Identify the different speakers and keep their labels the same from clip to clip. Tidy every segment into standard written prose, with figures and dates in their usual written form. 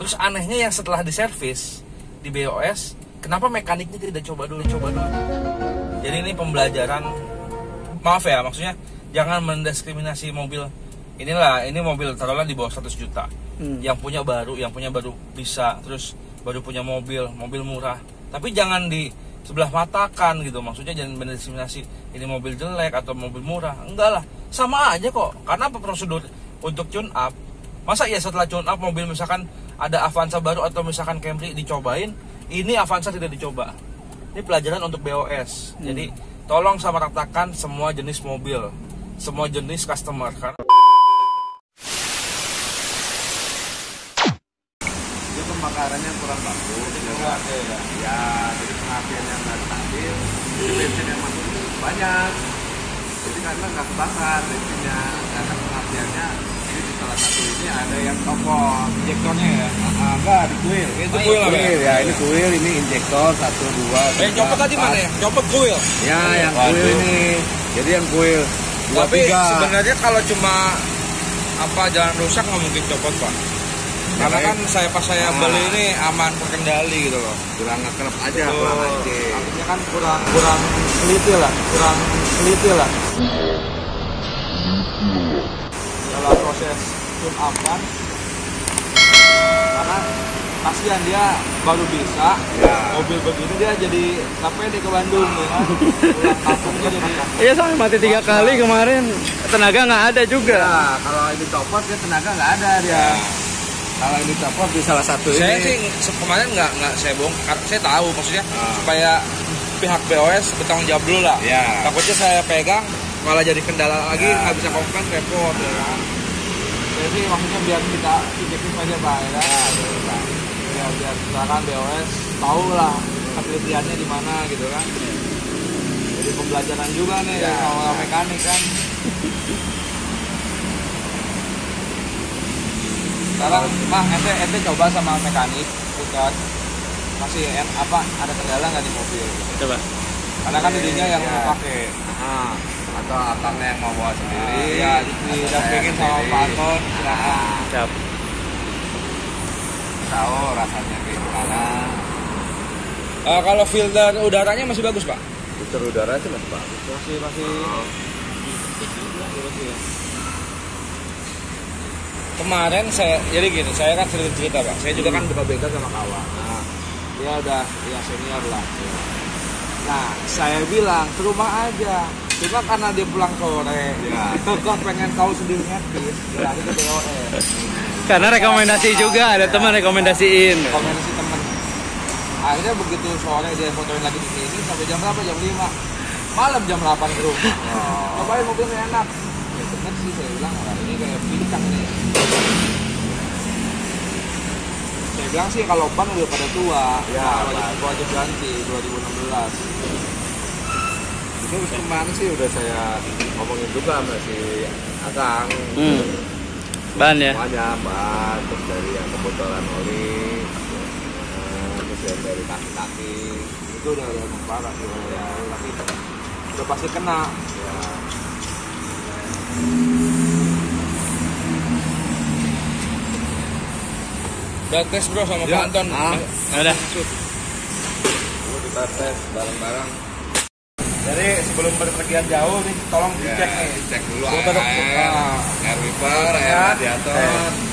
Speaker 1: Terus anehnya yang setelah diservis di BOS, kenapa mekaniknya tidak coba dulu? Jadi ini pembelajaran, maaf ya, maksudnya jangan mendiskriminasi mobil. Ini mobil taruhlah di bawah 100 juta. Yang punya baru bisa, terus baru punya mobil murah. Tapi jangan di sebelah matakan gitu, maksudnya jangan mendiskriminasi ini mobil jelek atau mobil murah. Enggak lah, sama aja kok. Karena apa prosedur untuk tune up? Masa ya setelah tune up mobil misalkan ada Avanza baru atau misalkan Camry dicobain, ini Avanza tidak dicoba. Ini pelajaran untuk BOS. Jadi tolong sama ratakan semua jenis mobil, semua jenis customer. Karena
Speaker 2: itu pembakarannya kurang bagus. Ya, jadi pengapiannya nggak stabil. Jadi bensin yang masuk banyak. Jadi karena nggak kebakar bensinnya, karena pengapiannya ini di salah satu ini ada yang copot
Speaker 1: injektornya ya.
Speaker 2: Enggak, di kuil.
Speaker 1: Itu kuil apa ya?
Speaker 2: Ya, ini kuil, ini injektor 1, 2, 3.
Speaker 1: Yang copot tadi mana ya? Copot kuil.
Speaker 2: Ya, yang kuil ini. Jadi yang kuil 2,
Speaker 1: Tapi
Speaker 2: 3.
Speaker 1: sebenarnya kalau cuma jalan rusak nggak mungkin copot, Pak. Karena kan pas saya beli ini aman terkendali gitu loh.
Speaker 2: Kurang ngekrep aja, kurang aja.
Speaker 1: Artinya kan kurang teliti lah. Dalam proses tune up kan, karena kasihan dia baru bisa mobil begini, dia jadi nggak pede ke Bandung ya kan. Pulang kampungnya jadi
Speaker 3: Iya, sampai mati 3 kali kemarin, tenaga nggak ada juga.
Speaker 2: Ya, kalau ini copot dia tenaga nggak ada dia. Kalau ini copot di salah satu
Speaker 1: saya
Speaker 2: ini.
Speaker 1: sih kemarin nggak saya bongkar, saya tahu maksudnya supaya pihak BOS bertanggung jawab dulu lah.
Speaker 2: Ya.
Speaker 1: Takutnya saya pegang malah jadi kendala lagi, nggak bisa komplain, repot ya kan. Jadi maksudnya biar kita objektif aja Pak ya, biar misalkan BOS tahu lah ketelitiannya di mana gitu kan. Jadi pembelajaran juga nih sama mekanik kan. Sekarang mah ente coba sama mekanik bukan masih ada kendala nggak di mobil?
Speaker 3: Coba.
Speaker 1: Karena kan dirinya yang pakai.
Speaker 2: Atau akangnya yang mau bawa sendiri.
Speaker 1: Ya, didampingin sama Pak Anton.
Speaker 3: Siap.
Speaker 2: Tahu rasanya kayak gimana.
Speaker 1: Kalau filter udaranya masih bagus Pak?
Speaker 2: Filter udara itu masih bagus.
Speaker 1: Masih. Kemarin saya kan cerita Pak. Saya juga kan buka bengkel sama kawan. Dia udah senior lah. Nah, saya bilang ke rumah aja. Cuma karena dia pulang sore, kok pengen tahu sendiri ngetis, berarti ke BOS.
Speaker 3: Karena rekomendasi juga, ada teman rekomendasiin.
Speaker 1: Rekomendasi teman. Akhirnya begitu sore dia fotoin lagi di sini sampai jam berapa? Jam 5. Malam jam 8 ke rumah. Cobain mobilnya enak. Ya bener sih saya bilang, ini kayak pincang nih. Saya bilang sih kalau ban udah pada tua, wajib ganti 2016.
Speaker 2: Terus kemarin sih udah saya ngomongin juga sama si Akang.
Speaker 3: Ban ya?
Speaker 2: Semuanya ban, terus dari yang kebocoran oli, terus yang dari kaki-kaki.
Speaker 1: Itu udah parah sih ya, tapi udah pasti kena.
Speaker 2: Ya.
Speaker 1: Udah tes bro sama Pak Anton.
Speaker 3: Udah.
Speaker 2: Kita tes bareng-bareng.
Speaker 1: Jadi sebelum berpergian jauh nih, tolong dicek nih.
Speaker 2: Cek dulu
Speaker 1: air
Speaker 2: wiper, air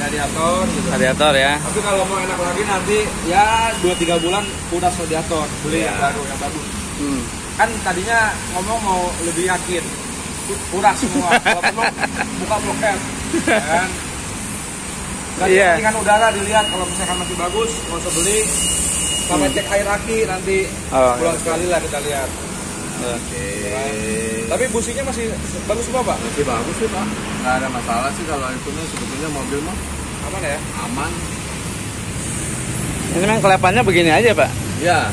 Speaker 1: radiator gitu.
Speaker 3: Radiator ya.
Speaker 1: Tapi kalau mau enak lagi nanti ya 2-3 bulan kuras radiator, beli yang baru yang bagus. Kan tadinya ngomong mau lebih yakin, kuras semua. Kalau perlu buka blokir, kan? Ganti udara dilihat, kalau misalkan masih bagus, nggak usah beli. Sama cek air aki nanti bulan sekali lah kita lihat.
Speaker 2: Oke.
Speaker 1: Tapi businya masih bagus semua Pak?
Speaker 2: Masih bagus sih Pak. Nggak ada masalah sih kalau itu nih, sebetulnya mobil mah
Speaker 1: Aman ya?
Speaker 2: aman.
Speaker 3: Ini memang kelepannya begini aja Pak.
Speaker 2: Ya.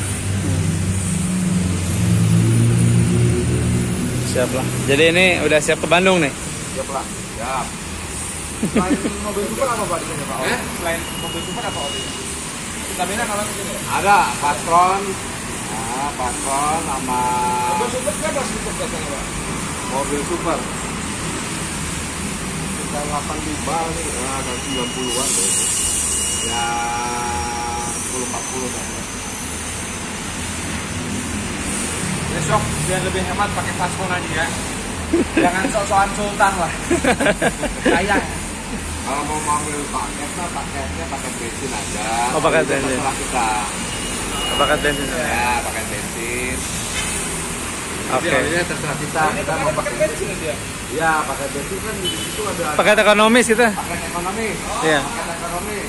Speaker 3: Siap lah. Jadi ini udah siap ke Bandung nih.
Speaker 1: Siap lah.
Speaker 2: Siap.
Speaker 1: Selain mobil super apa Pak di sini Pak? Selain mobil super apa oli? Vitamina kalau di sini?
Speaker 2: Ada Patron. Nah, Patron sama
Speaker 1: Mobil super berapa super biasanya Pak?
Speaker 2: mobil super. Kita 8 ribu nih, 90-an tuh. Ya
Speaker 1: besok biar lebih hemat pakai fastphone aja ya. Jangan sok-sokan sultan lah. Sayang.
Speaker 2: Kalau mau ambil paketnya pakai bensin aja.
Speaker 3: Oh, pakai
Speaker 2: Itu
Speaker 3: bensin.
Speaker 2: terserah kita.
Speaker 3: Pakai bensin.
Speaker 2: Ya, pakai bensin.
Speaker 3: Oke.
Speaker 2: Jadi ini terserah kita. Kita mau pakai
Speaker 1: bensin aja.
Speaker 2: Iya, pakai bensin kan di situ ada
Speaker 3: Paket ekonomis kita.
Speaker 2: paket ekonomi.
Speaker 3: Iya.
Speaker 2: Paket ekonomi.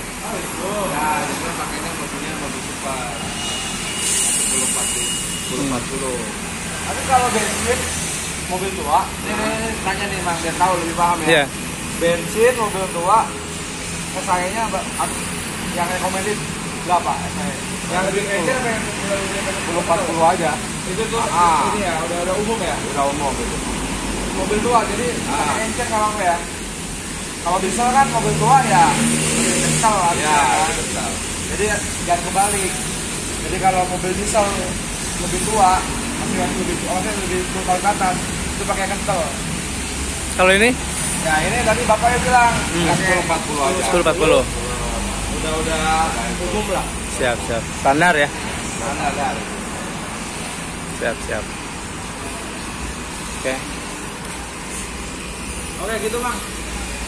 Speaker 2: Ya, jadi pakainya mobilnya mobil super. 1040.
Speaker 1: Tapi kalau bensin mobil tua, ini nanya nih Mang, biar tahu lebih paham ya.
Speaker 3: Iya.
Speaker 1: Bensin mobil tua, SAE-nya yang recommended berapa SAE? Yang lebih kecil apa yang
Speaker 2: 1040 aja.
Speaker 1: itu tuh ini ya udah umum ya.
Speaker 2: Udah umum gitu.
Speaker 1: Mobil tua jadi pakai enceng kalau enggak ya. Kalau diesel kan mobil tua ya lebih kental lah.
Speaker 2: Ya, betul.
Speaker 1: Jadi jangan kebalik. Jadi kalau mobil diesel lebih tua, masih lebih 10 tahun ke atas, itu pakai kental.
Speaker 3: Kalau ini
Speaker 1: Ya ini tadi bapaknya bilang pakai
Speaker 2: 1040 aja.
Speaker 3: 1040.
Speaker 1: Udah umum lah.
Speaker 3: Siap. Standar ya.
Speaker 1: Standar.
Speaker 3: Siap. Oke.
Speaker 1: Oke gitu Mang.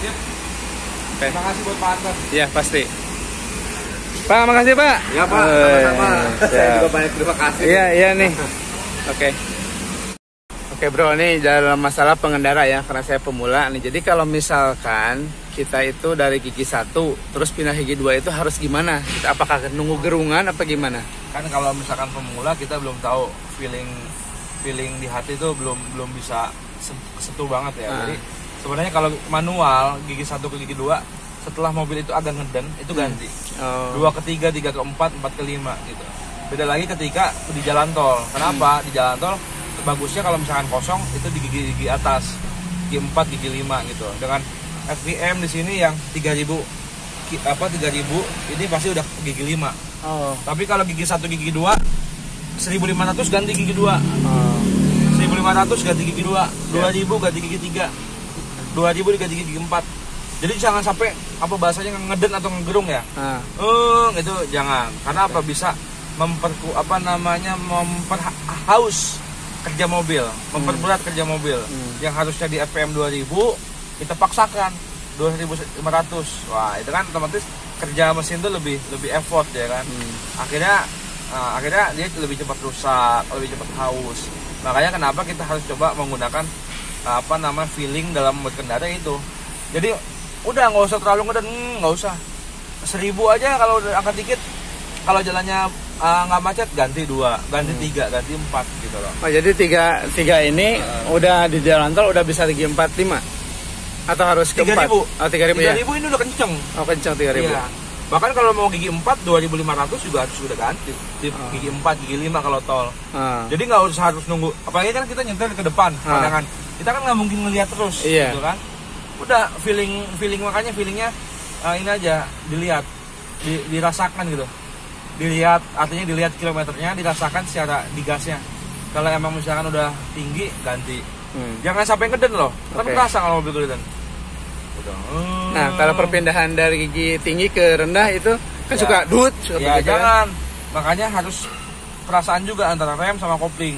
Speaker 1: Sip.
Speaker 3: Oke.
Speaker 1: Terima kasih buat Pak Anton.
Speaker 3: Iya, pasti. Pak, makasih Pak.
Speaker 2: Ya Pak, sama-sama. Saya
Speaker 3: Siap.
Speaker 2: juga banyak terima kasih.
Speaker 3: Iya nih. Oke bro, ini dalam masalah pengendara ya, karena saya pemula nih. Jadi kalau misalkan kita itu dari gigi 1 terus pindah gigi 2 itu harus gimana? Apakah nunggu gerungan apa gimana?
Speaker 1: Kan kalau misalkan pemula kita belum tahu feeling di hati itu belum bisa kesentuh banget ya. Jadi sebenarnya kalau manual gigi 1 ke gigi 2 setelah mobil itu agak ngeden itu ganti. 2 ke 3, 3 ke 4, 4 ke 5 gitu. Beda lagi ketika di jalan tol. Kenapa? Di jalan tol bagusnya kalau misalkan kosong itu di gigi atas, gigi 4, gigi 5 gitu. Dengan FPM di sini yang 3000 ini pasti udah gigi 5.
Speaker 3: Oh.
Speaker 1: Tapi kalau gigi 1 gigi 2 1500 ganti gigi 2. 1500 ganti gigi 2, 2000 ganti gigi 3, 2000 diganti gigi 4. Jadi jangan sampai bahasanya ngeden atau ngegerung ya. Itu jangan. Karena bisa memperhaus kerja mobil, memperberat kerja mobil. Yang harusnya di FPM 2000 kita paksakan 2500. Wah, itu kan otomatis kerja mesin tuh lebih effort ya kan. Akhirnya dia lebih cepat rusak, lebih cepat haus. Makanya kenapa kita harus coba menggunakan feeling dalam berkendara itu. Jadi udah nggak usah terlalu ngeden, nggak usah 1000 aja kalau udah angkat dikit. Kalau jalannya nggak macet ganti 2, ganti 3, ganti 4 gitu loh.
Speaker 3: Oh, jadi tiga ini udah di jalan tol udah bisa gigi 4, 5 atau harus ke 4?
Speaker 1: 3000.
Speaker 3: Oh, 3000 ya.
Speaker 1: 3000 ini udah kenceng.
Speaker 3: Oh, kencang 3000.
Speaker 1: Iya. Bahkan kalau mau gigi 4 2500 juga harus udah ganti. Gigi 4, gigi 5 kalau tol. Jadi nggak usah harus nunggu. Apalagi kan kita nyetel ke depan pandangan. Kita kan nggak mungkin ngelihat terus gitu kan. Udah feeling makanya feelingnya ini aja dilihat, dirasakan gitu. Artinya dilihat kilometernya, dirasakan secara digasnya. Kalau emang misalkan udah tinggi ganti. Jangan sampai ngeden loh. Kan kerasa kalau mobil ngeden.
Speaker 3: Nah, kalau perpindahan dari gigi tinggi ke rendah itu kan suka dut,
Speaker 1: ya jangan. Makanya harus perasaan juga antara rem sama kopling.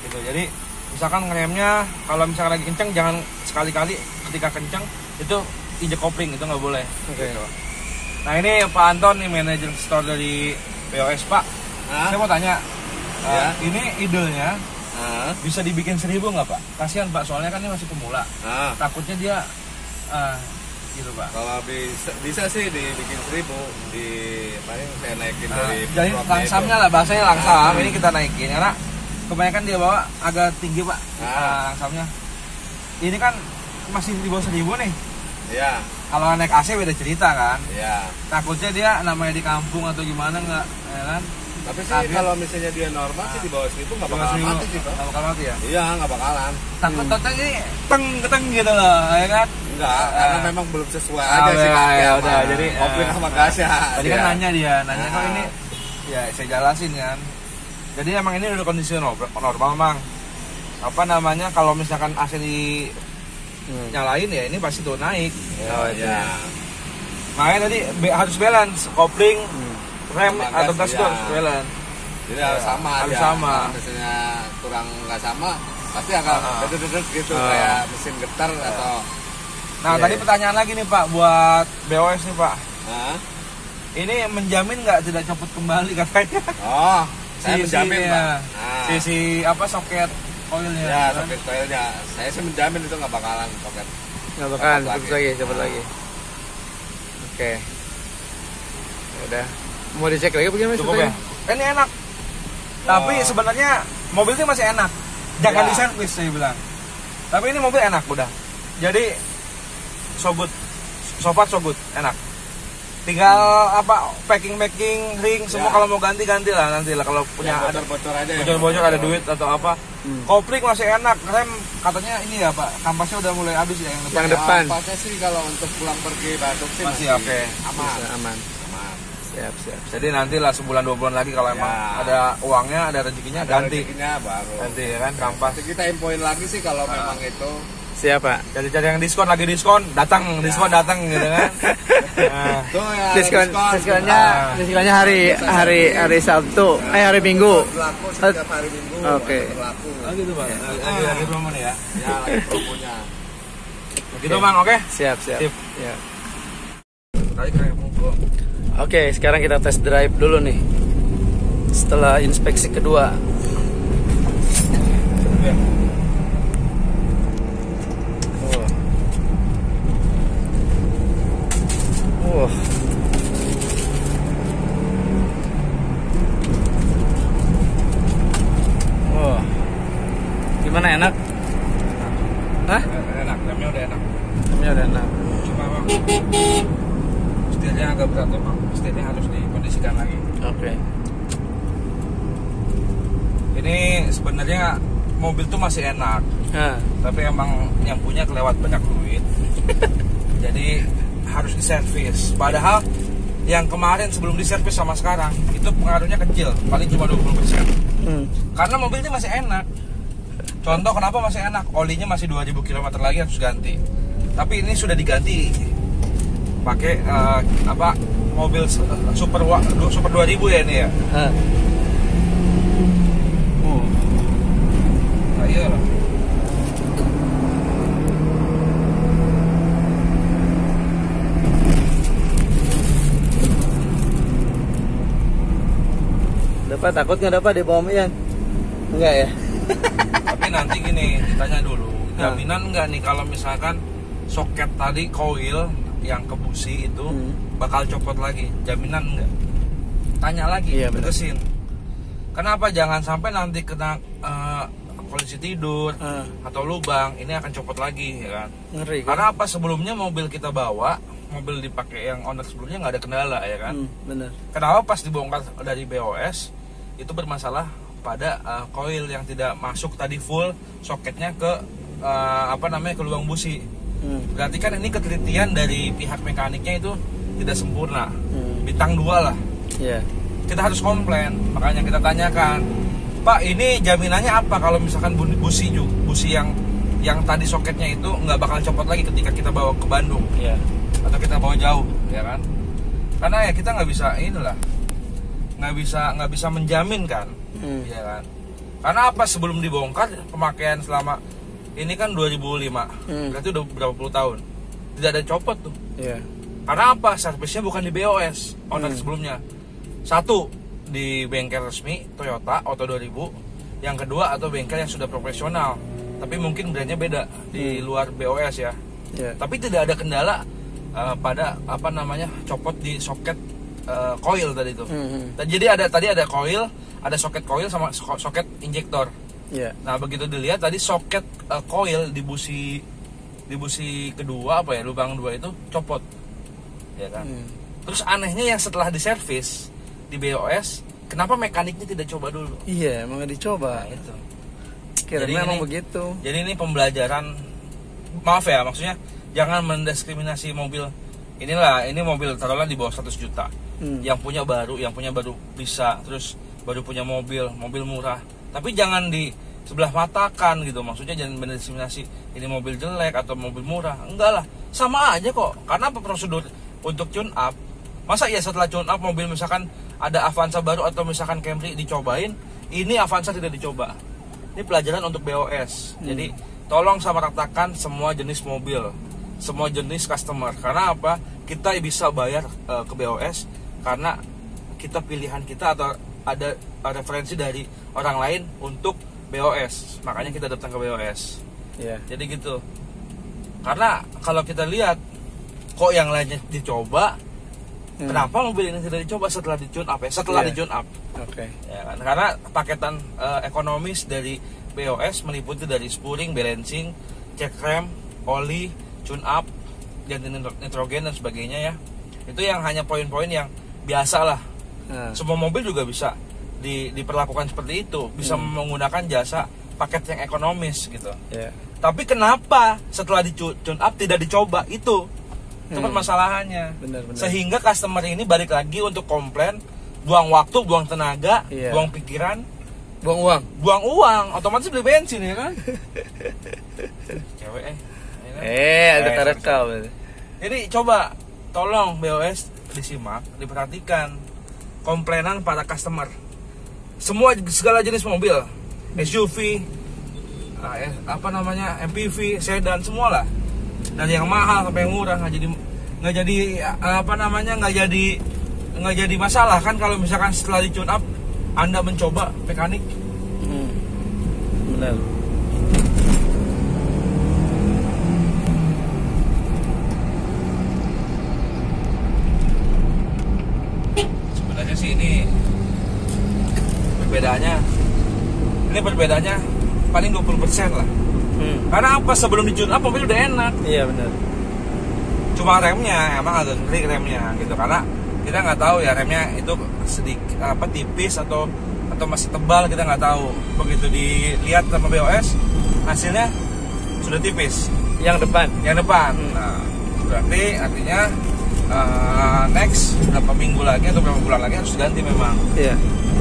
Speaker 1: Gitu. Jadi misalkan ngeremnya kalau misalkan lagi kencang jangan sekali-kali ketika kencang itu injek kopling, itu nggak boleh. Gitu. Nah ini Pak Anton nih, manajer store dari BOS Pak. Saya mau tanya, ini idenya bisa dibikin 1000 nggak Pak? Kasihan Pak, soalnya kan ini masih pemula. Takutnya dia gitu Pak.
Speaker 2: Kalau bisa sih dibikin 1000, paling saya naikin dari.
Speaker 1: Jadi langsamnya lah, bahasanya langsam. Ini kita naikin karena kebanyakan dia bawa agak tinggi Pak. Langsamnya. Ini kan masih di bawah 1000 nih.
Speaker 2: Iya.
Speaker 1: Kalau naik AC beda cerita kan.
Speaker 2: Iya.
Speaker 1: Takutnya dia namanya di kampung atau gimana nggak, ya kan?
Speaker 2: Tapi sih kalau misalnya dia normal sih di bawah 1000 nggak bakalan mati sih Pak.
Speaker 1: Nggak bakal mati ya?
Speaker 2: Iya, nggak bakalan.
Speaker 1: Takut-takutnya ini keteng gitu loh, ya kan?
Speaker 2: Enggak, karena memang belum sesuai aja sih
Speaker 1: ya udah, jadi
Speaker 2: kopling sama gasnya.
Speaker 1: Tadi kan nanya kok ini, ya saya jelasin kan. Jadi emang ini udah kondisi normal Mang. Kalau misalkan AC di nyalain ya ini pasti tuh naik.
Speaker 2: Iya.
Speaker 1: Makanya tadi harus balance kopling, rem atau gas itu harus balance.
Speaker 2: Jadi harus sama
Speaker 1: harus
Speaker 2: aja.
Speaker 1: sama.
Speaker 2: Kalau misalnya kurang nggak sama, pasti akan dedet gitu kayak mesin getar atau.
Speaker 1: Nah, tadi pertanyaan lagi nih Pak buat BOS nih Pak.
Speaker 2: Hah?
Speaker 1: Ini menjamin nggak tidak copot kembali katanya?
Speaker 2: Oh, saya menjamin Pak.
Speaker 1: Si apa soket koilnya?
Speaker 2: Ya,
Speaker 1: kan?
Speaker 2: soket koilnya. Saya sih menjamin itu nggak bakalan soket.
Speaker 3: Nggak bakalan,
Speaker 2: Cepet
Speaker 3: cepet lagi. Oke. Udah. Mau dicek lagi bagaimana?
Speaker 1: Cukup ya? Ini enak. Tapi sebenarnya mobil ini masih enak. Jangan
Speaker 2: Ya.
Speaker 1: diservis saya bilang. Tapi ini mobil enak udah. Jadi so good. So far so good, enak. Tinggal apa packing ring semua kalau mau ganti lah nanti lah kalau punya ada
Speaker 2: bocor aja.
Speaker 1: bocor ada duit atau apa. Kopling masih enak. Rem katanya ini ya Pak, kampasnya udah mulai habis ya
Speaker 3: Yang depan.
Speaker 2: Pakai sih kalau untuk pulang pergi Bandung sih
Speaker 1: masih oke.
Speaker 2: aman.
Speaker 3: Bisa, aman.
Speaker 2: Aman.
Speaker 3: Siap.
Speaker 1: Jadi nantilah sebulan 2 bulan lagi kalau emang ada uangnya, ada rezekinya ganti.
Speaker 2: Rezekinya baru.
Speaker 1: Ganti ya kan kampas.
Speaker 2: Nanti kita infoin lagi sih kalau memang itu.
Speaker 3: Siapa?
Speaker 1: Cari-cari yang diskon datang diskon datang gitu kan. Nah,
Speaker 2: Tuh ya,
Speaker 3: Diskonnya hari Sabtu, hari Minggu.
Speaker 2: Berlaku setiap hari Minggu.
Speaker 3: Oke.
Speaker 2: Berlaku.
Speaker 1: oh gitu Bang. Lagi promo nih ya.
Speaker 2: Ya, lagi promonya.
Speaker 1: Gitu Bang, oke?
Speaker 3: Siap.
Speaker 1: Sip.
Speaker 3: Ya.
Speaker 1: Tadi kayak mau
Speaker 3: Oke, sekarang kita test drive dulu nih. Setelah inspeksi kedua. Wah. Wah. Gimana, enak? Hah?
Speaker 1: enak, remnya udah enak.
Speaker 3: Remnya udah enak.
Speaker 1: Cuma Bang, setirnya agak berat tuh Bang. Setirnya harus dikondisikan lagi.
Speaker 3: Oke.
Speaker 1: Ini sebenarnya mobil tuh masih enak,
Speaker 3: Nah,
Speaker 1: tapi emang yang punya kelewat banyak duit. Jadi harus diservis. Padahal yang kemarin sebelum diservis sama sekarang itu pengaruhnya kecil, paling cuma 20%. Karena mobilnya masih enak. Contoh kenapa masih enak? Olinya masih 2000 km lagi harus ganti. Tapi ini sudah diganti pakai mobil super 2000 ya ini ya. Nah, iya lah.
Speaker 3: dapat takut nggak dapat di bawah Ian? Enggak ya?
Speaker 1: Tapi nanti gini, ditanya dulu, jaminan nggak nih kalau misalkan soket tadi koil yang ke busi itu bakal copot lagi, jaminan nggak? Tanya lagi,
Speaker 3: Iya, benar.
Speaker 1: tegesin. Kenapa jangan sampai nanti kena polisi tidur atau lubang, ini akan copot lagi ya kan?
Speaker 3: Ngeri kan?
Speaker 1: Karena apa, sebelumnya mobil kita bawa, mobil dipakai yang owner sebelumnya nggak ada kendala ya kan?
Speaker 3: Bener.
Speaker 1: Kenapa pas dibongkar dari BOS itu bermasalah pada koil yang tidak masuk tadi full soketnya ke ke lubang busi. Berarti kan ini ketelitian dari pihak mekaniknya itu tidak sempurna. Bintang 2 lah.
Speaker 3: Iya.
Speaker 1: Kita harus komplain, makanya kita tanyakan, Pak, ini jaminannya apa kalau misalkan busi yang tadi soketnya itu nggak bakal copot lagi ketika kita bawa ke Bandung,
Speaker 3: Iya.
Speaker 1: atau kita bawa jauh, ya kan? Karena ya kita nggak bisa menjamin kan, ya kan? Karena apa, sebelum dibongkar pemakaian selama ini kan 2005, berarti udah berapa puluh tahun tidak ada copot tuh.
Speaker 3: Iya.
Speaker 1: Karena apa, servisnya bukan di BOS owner sebelumnya. Satu, di bengkel resmi Toyota Auto 2000. Yang kedua, atau bengkel yang sudah profesional tapi mungkin brandnya beda di luar BOS ya. Tapi tidak ada kendala pada copot di soket coil tadi itu. Jadi tadi ada coil, ada soket coil sama soket injektor. Nah, begitu dilihat tadi soket coil di busi kedua lubang 2 itu copot, ya kan? Terus anehnya yang setelah diservis di BOS, kenapa mekaniknya tidak coba dulu?
Speaker 3: Iya, emang dicoba.
Speaker 1: Nah, itu.
Speaker 3: Kira-kira emang begitu.
Speaker 1: Jadi ini pembelajaran, maaf ya, maksudnya jangan mendiskriminasi mobil. Ini mobil taruhlah di bawah 100 juta. Yang punya baru bisa, terus baru punya mobil murah. Tapi jangan di sebelah matakan gitu, maksudnya jangan mendiskriminasi ini mobil jelek atau mobil murah. Enggak lah, sama aja kok. Karena apa, prosedur untuk tune up? Masa ya setelah tune up mobil misalkan ada Avanza baru atau misalkan Camry dicobain, ini Avanza tidak dicoba. Ini pelajaran untuk BOS. Jadi tolong sama ratakan semua jenis mobil, semua jenis customer. Karena apa? Kita bisa bayar ke BOS karena kita pilihan kita atau ada referensi dari orang lain untuk BOS. Makanya kita datang ke BOS.
Speaker 3: Iya.
Speaker 1: Jadi gitu. Karena kalau kita lihat kok yang lainnya dicoba, kenapa mobil ini tidak dicoba setelah di-tune up ya? Setelah di-tune up.
Speaker 3: Oke.
Speaker 1: Ya kan? Karena paketan ekonomis dari BOS meliputi dari spuring, balancing, cek rem, oli, tune up, ganti nitrogen dan sebagainya ya. Itu yang hanya poin-poin yang biasa lah. Semua mobil juga bisa diperlakukan seperti itu, bisa menggunakan jasa paket yang ekonomis gitu.
Speaker 3: Yeah.
Speaker 1: Tapi kenapa setelah di-tune up tidak dicoba itu permasalahannya.
Speaker 3: Benar.
Speaker 1: Sehingga customer ini balik lagi untuk komplain, buang waktu, buang tenaga, buang pikiran, buang uang, otomatis beli bensin ya kan. Cewek
Speaker 3: ada tarekau.
Speaker 1: Jadi coba tolong BOS disimak, diperhatikan komplainan para customer. Segala jenis mobil, SUV, MPV, sedan, semua lah. Dari yang mahal sampai yang murah nggak jadi masalah kan kalau misalkan setelah di tune up Anda mencoba mekanik.
Speaker 3: Benar.
Speaker 1: Sebenarnya sih ini perbedaannya paling 20% lah. Karena apa? Sebelum di tune up mobil udah enak.
Speaker 3: Iya benar.
Speaker 1: Cuma remnya emang agak ngeri remnya gitu, karena kita nggak tahu ya remnya itu sedikit tipis atau masih tebal, kita nggak tahu. Begitu dilihat sama BOS hasilnya sudah tipis. Yang depan. Nah, berarti artinya next berapa minggu lagi atau berapa bulan lagi harus ganti memang.
Speaker 3: Iya.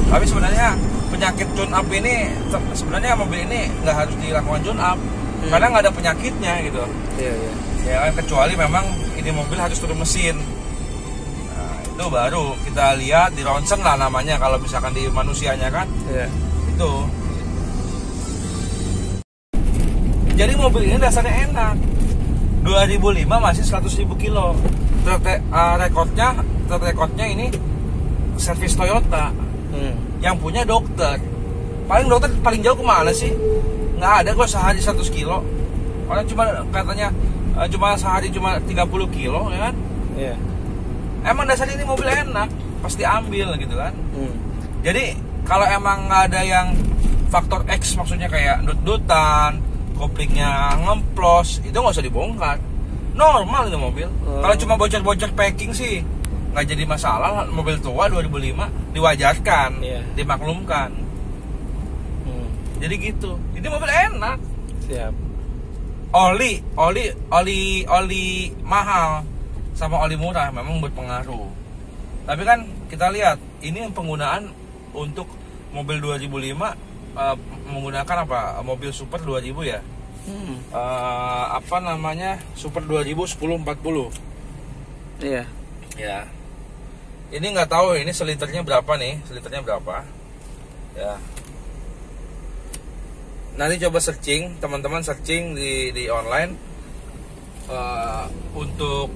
Speaker 1: Tapi sebenarnya penyakit tune up ini sebenarnya mobil ini nggak harus dilakukan tune up karena nggak ada penyakitnya gitu.
Speaker 3: Iya.
Speaker 1: Ya kan, kecuali memang ini mobil harus turun mesin. Nah, itu baru kita lihat di ronsen lah namanya kalau misalkan di manusianya kan.
Speaker 3: Iya.
Speaker 1: Itu. Jadi mobil ini dasarnya enak. 2005 masih 100.000 kilo. Rekornya ini servis Toyota. Yang punya dokter. Dokter paling jauh kemana sih? Nggak ada kok sehari 100 kilo. Orang katanya sehari cuma 30 kilo ya kan?
Speaker 3: Iya.
Speaker 1: Emang dasarnya ini mobil enak, pasti ambil gitu kan. Jadi kalau emang nggak ada yang faktor X, maksudnya kayak dut-dutan, koplingnya ngemplos, itu nggak usah dibongkar. Normal itu mobil. Kalau cuma bocor-bocor packing sih nggak jadi masalah. Mobil tua 2005 diwajarkan, dimaklumkan. Jadi gitu. Ini mobil enak.
Speaker 3: Siap.
Speaker 1: Oli mahal sama oli murah memang berpengaruh. Tapi kan kita lihat ini penggunaan untuk mobil 2005 menggunakan apa? Mobil Super 2000 ya. Super 2000 1040.
Speaker 3: Iya.
Speaker 1: Ya. Ini nggak tahu ini seliternya berapa nih? Ya. Nanti coba searching, teman-teman searching di online untuk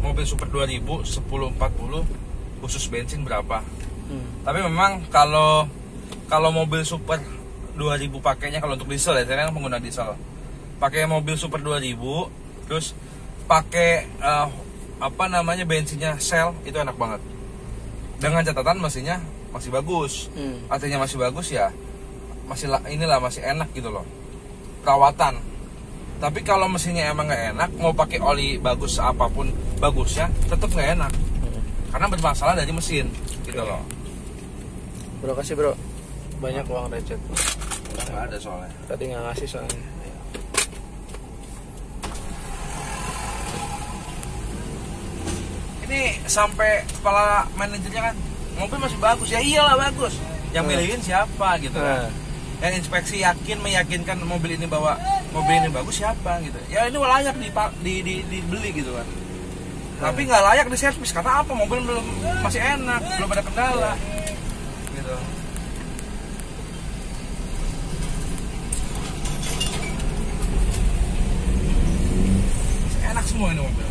Speaker 1: mobil Super 2000 1040 khusus bensin berapa. Tapi memang kalau mobil Super 2000 pakainya, kalau untuk diesel ya, saya kan pengguna diesel, pakai mobil Super 2000 terus pakai bensinnya Shell, itu enak banget. Dengan catatan mesinnya masih bagus. Artinya masih bagus ya, masih enak gitu loh, perawatan. Tapi kalau mesinnya emang nggak enak, mau pakai oli bagus apapun bagusnya, tetap nggak enak. Karena bermasalah dari mesin gitu loh.
Speaker 3: Bro, kasih bro, banyak uang receh.
Speaker 1: Nggak ada soalnya.
Speaker 3: Tadi nggak ngasih soalnya.
Speaker 1: Ini sampai kepala manajernya kan, mobil masih bagus ya, iyalah bagus. Yang milihin siapa gitu kan? Yang inspeksi meyakinkan mobil ini bahwa mobil ini bagus siapa gitu. Ya ini layak dibeli gitu kan. tapi nggak layak diservis karena apa? Mobil belum masih enak, belum ada kendala. Gitu. Masih enak semua ini mobil.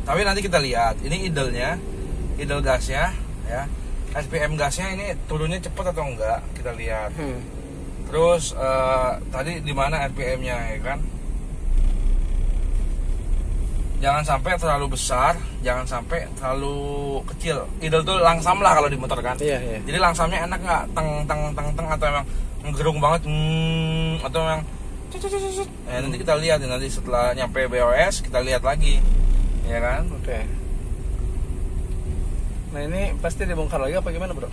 Speaker 1: Tapi nanti kita lihat, ini idle gasnya, ya, SPM gasnya ini turunnya cepat atau enggak, kita lihat. Terus tadi di mana RPM-nya, ya kan? Jangan sampai terlalu besar, jangan sampai terlalu kecil. Idle tuh langsam lah kalau di motor kan.
Speaker 3: Iya.
Speaker 1: Jadi langsamnya enak nggak, teng atau emang ngegerung banget, atau emang nanti kita lihat nanti setelah nyampe BOS kita lihat lagi. Ya kan?
Speaker 3: Oke. Nah ini pasti dibongkar lagi apa gimana bro?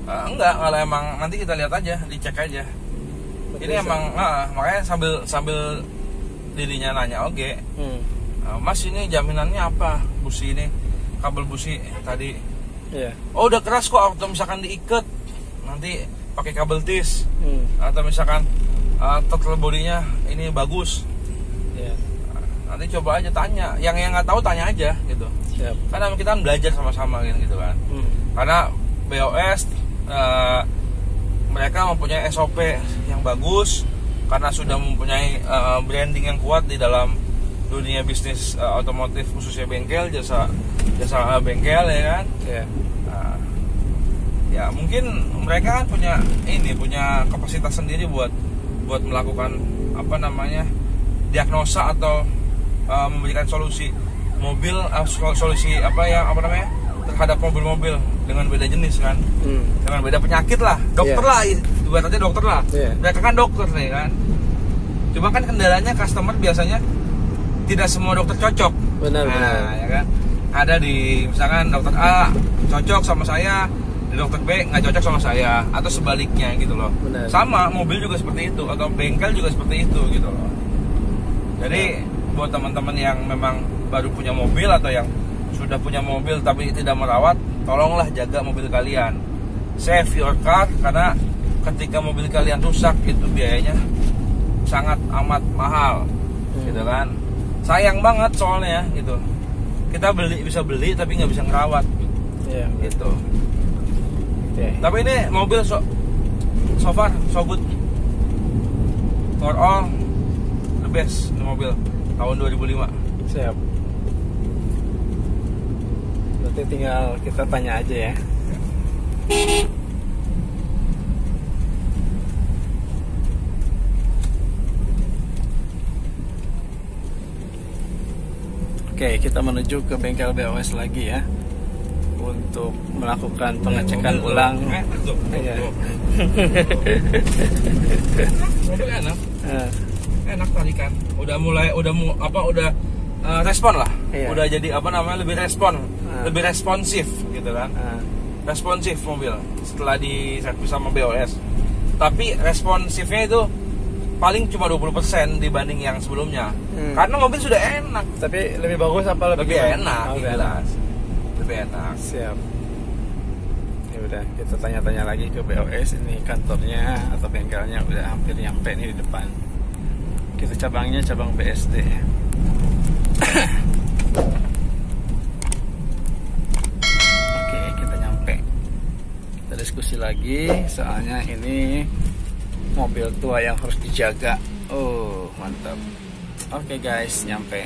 Speaker 1: Enggak, kalau emang nanti kita lihat aja, dicek aja.
Speaker 3: Berarti
Speaker 1: Ini emang makanya sambil dirinya nanya, oke. Mas ini jaminannya apa? Busi ini, kabel busi tadi.
Speaker 3: Iya.
Speaker 1: Oh udah keras kok, atau misalkan diikat nanti pakai kabel tis. Atau misalkan total bodinya ini bagus.
Speaker 3: Iya.
Speaker 1: Nanti coba aja tanya, yang nggak tahu tanya aja gitu.
Speaker 3: Siap.
Speaker 1: Karena kita kan belajar sama-sama gitu kan. Karena BOS mereka mempunyai SOP yang bagus karena sudah mempunyai branding yang kuat di dalam dunia bisnis otomotif, khususnya bengkel, jasa bengkel, ya kan.
Speaker 3: Iya.
Speaker 1: Ya mungkin mereka kan punya kapasitas sendiri buat melakukan apa namanya diagnosa atau memberikan solusi mobil, solusi terhadap mobil-mobil dengan beda jenis kan, dengan beda penyakit lah, dokter lah, ibaratnya dokter lah. Mereka kan dokter nih kan. Cuma kan kendalanya customer biasanya tidak semua dokter cocok.
Speaker 3: Benar.
Speaker 1: Ya kan. Ada di misalkan dokter A cocok sama saya, di dokter B nggak cocok sama saya, atau sebaliknya gitu loh.
Speaker 3: Benar.
Speaker 1: Sama mobil juga seperti itu, atau bengkel juga seperti itu gitu loh. Jadi buat teman-teman yang memang baru punya mobil atau yang sudah punya mobil tapi tidak merawat, tolonglah jaga mobil kalian. Save your car, karena ketika mobil kalian rusak itu biayanya sangat amat mahal, gitu kan. Sayang banget soalnya gitu. Kita bisa beli tapi nggak bisa ngerawat, gitu. Tapi ini mobil so far so good, for all the best. Ini mobil tahun 2005.
Speaker 3: Siap. Berarti tinggal kita tanya aja ya. Oke, kita menuju ke bengkel BOS lagi ya untuk melakukan pengecekan ulang.
Speaker 1: Iya. Mobil enak. Enak tarikan. Udah respon lah.
Speaker 3: Iya.
Speaker 1: Udah jadi lebih responsif gitu kan. Responsif mobil setelah diservis sama BOS. Tapi responsifnya itu paling cuma 20% dibanding yang sebelumnya. Karena mobil sudah enak.
Speaker 3: Tapi lebih bagus apa
Speaker 1: lebih enak? Jelas. Lebih enak.
Speaker 3: Siap. Ya udah, kita tanya-tanya lagi ke BOS. Ini kantornya atau bengkelnya udah hampir nyampe nih di depan. Kita cabang BSD. Oke, kita nyampe. Kita diskusi lagi, soalnya ini mobil tua yang harus dijaga. Oh, mantap. Oke guys, nyampe.